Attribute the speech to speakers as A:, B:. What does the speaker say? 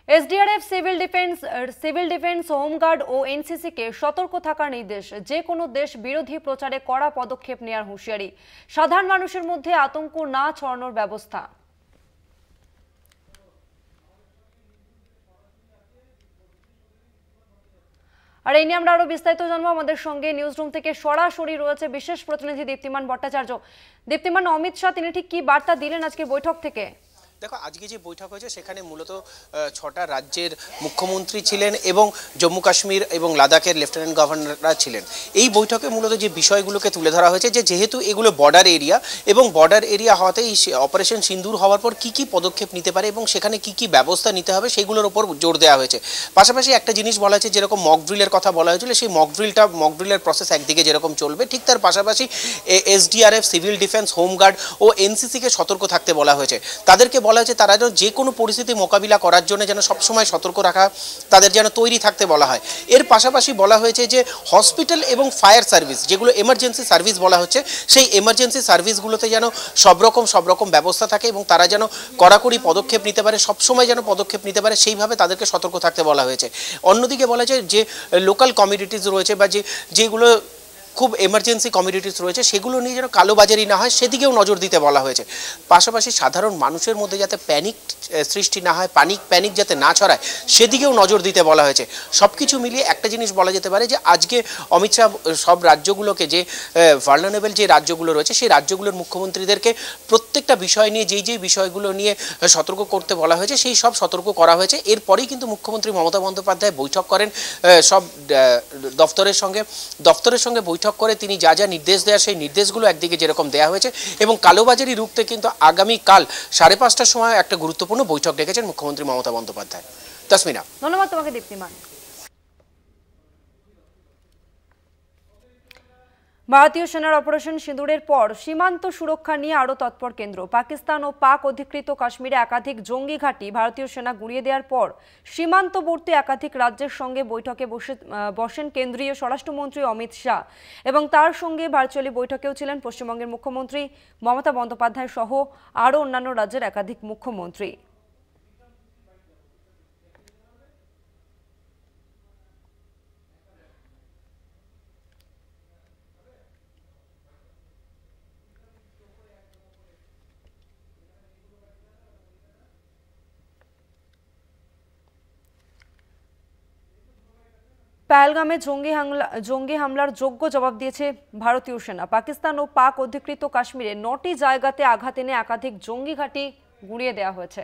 A: SDRF civil defence home guard ও NCC কে সতর্ক থাকার নির্দেশ। যে কোনো দেশ বিরোধী প্রচারে কড়া পদক্ষেপ নেওয়ার হুঁশিয়ারি। সাধারণ মানুষের মধ্যে আতঙ্ক না ছড়ানোর ব্যবস্থা। আর এই নিয়ে আমরা আরো বিস্তারিত জানবো। আমাদের সঙ্গে নিউজ রুম থেকে সরাসরি রয়েছে বিশেষ প্রতিনিধি দীপ্তিমান ভট্টাচার্য। দীপ্তিমান, অমিত শাহ তিনি ঠিক কি বার্তা দিলেন আজকে বৈঠক থেকে?
B: দেখো, আজকে যে বৈঠক হয়েছে সেখানে মূলত ৬টা রাজ্যের মুখ্যমন্ত্রী ছিলেন এবং জম্মু কাশ্মীর এবং লাদাখের লেফটেন্যান্ট গভর্নররা ছিলেন। এই বৈঠকে মূলত যে বিষয়গুলোকে তুলে ধরা হয়েছে যে যেহেতু এগুলো বর্ডার এরিয়া এবং বর্ডার এরিয়া হওয়াতে এই অপারেশন সিন্দুর হওয়ার পর কী কী পদক্ষেপ নিতে পারে এবং সেখানে কী কী ব্যবস্থা নিতে হবে সেগুলোর উপর জোর দেওয়া হয়েছে। পাশাপাশি একটা জিনিস বলা হয়েছে, যেরকম মক ড্রিলের কথা বলা হয়েছিল, সেই মক ড্রিলের প্রসেস একদিকে যেরকম চলবে, ঠিক তার পাশাপাশি এসডিআরএফ, সিভিল ডিফেন্স, হোমগার্ড ও এনসিসিকে সতর্ক থাকতে বলা হয়েছে। তাদেরকে বলা হয়েছে তারা যেন যে কোনো পরিস্থিতি মোকাবিলা করার জন্য যেন সবসময় সতর্ক রাখা, তাদের যেন তৈরি থাকতে বলা হয়। এর পাশাপাশি বলা হয়েছে যে হসপিটাল এবং ফায়ার সার্ভিস, যেগুলো এমার্জেন্সি সার্ভিস বলা হচ্ছে, সেই এমার্জেন্সি সার্ভিসগুলোতে যেন সব রকম ব্যবস্থা থাকে এবং তারা যেন কড়াকড়ি পদক্ষেপ নিতে পারে, সবসময় যেন পদক্ষেপ নিতে পারে, সেইভাবে তাদেরকে সতর্ক থাকতে বলা হয়েছে। অন্যদিকে বলা যায় যে লোকাল কমিউনিটিস রয়েছে বা যেগুলো খুব এমার্জেন্সি কমিউনিটিস রয়েছে, সেগুলো নিয়ে যেন কালোবাজারি না হয় সেদিকেও নজর দিতে বলা হয়েছে। পাশাপাশি সাধারণ মানুষের মধ্যে যাতে প্যানিক সৃষ্টি না হয়, প্যানিক যাতে না ছড়ায় সেদিকেও নজর দিতে বলা হয়েছে। সব কিছু মিলিয়ে একটা জিনিস বলা যেতে পারে যে আজকে অমিত শাহ সব রাজ্যগুলোকে, যে ভালনারেবল যে রাজ্যগুলো রয়েছে সেই রাজ্যগুলোর মুখ্যমন্ত্রীদেরকে প্রত্যেকটা বিষয় নিয়ে যেই বিষয়গুলো নিয়ে সতর্ক করতে বলা হয়েছে সেই সব সতর্ক করা হয়েছে। এরপরেই কিন্তু মুখ্যমন্ত্রী মমতা বন্দ্যোপাধ্যায় বৈঠক করেন সব দফতরের সঙ্গে বৈঠক করে তিনি যা যা নির্দেশ দেওয়া, সেই নির্দেশগুলো একদিকে যেরকম দেওয়া হয়েছে এবং কালোবাজারি রুখতে কিন্তু আগামীকাল 5:30টার সময় একটা গুরুত্বপূর্ণ বৈঠক ডেকেছেন মুখ্যমন্ত্রী মমতা বন্দ্যোপাধ্যায়। তাসমিনা,
A: ধন্যবাদ তোমাকে দীপ্তিমান। ভারতীয় সেনার অপারেশন সিঁদুরের পর সীমান্ত সুরক্ষা নিয়ে আরও তৎপর কেন্দ্র। পাকিস্তান ও পাক অধিকৃত কাশ্মীরে একাধিক জঙ্গি ঘাঁটি ভারতীয় সেনা গুঁড়িয়ে দেওয়ার পর সীমান্তবর্তী একাধিক রাজ্যের সঙ্গে বৈঠকে বসেন কেন্দ্রীয় স্বরাষ্ট্রমন্ত্রী অমিত শাহ এবং তার সঙ্গে ভার্চুয়ালি বৈঠকেও ছিলেন পশ্চিমবঙ্গের মুখ্যমন্ত্রী মমতা বন্দ্যোপাধ্যায় সহ আরও অন্যান্য রাজ্যের একাধিক মুখ্যমন্ত্রী। পহেলগামে জঙ্গি হামলার যোগ্য জবাব দিয়েছে ভারতীয় সেনা। পাকিস্তান ও পাক অধিকৃত কাশ্মীরে 9টি জায়গাতে আঘাত এনে একাধিক জঙ্গি ঘাঁটি গুঁড়িয়ে দেওয়া হয়েছে।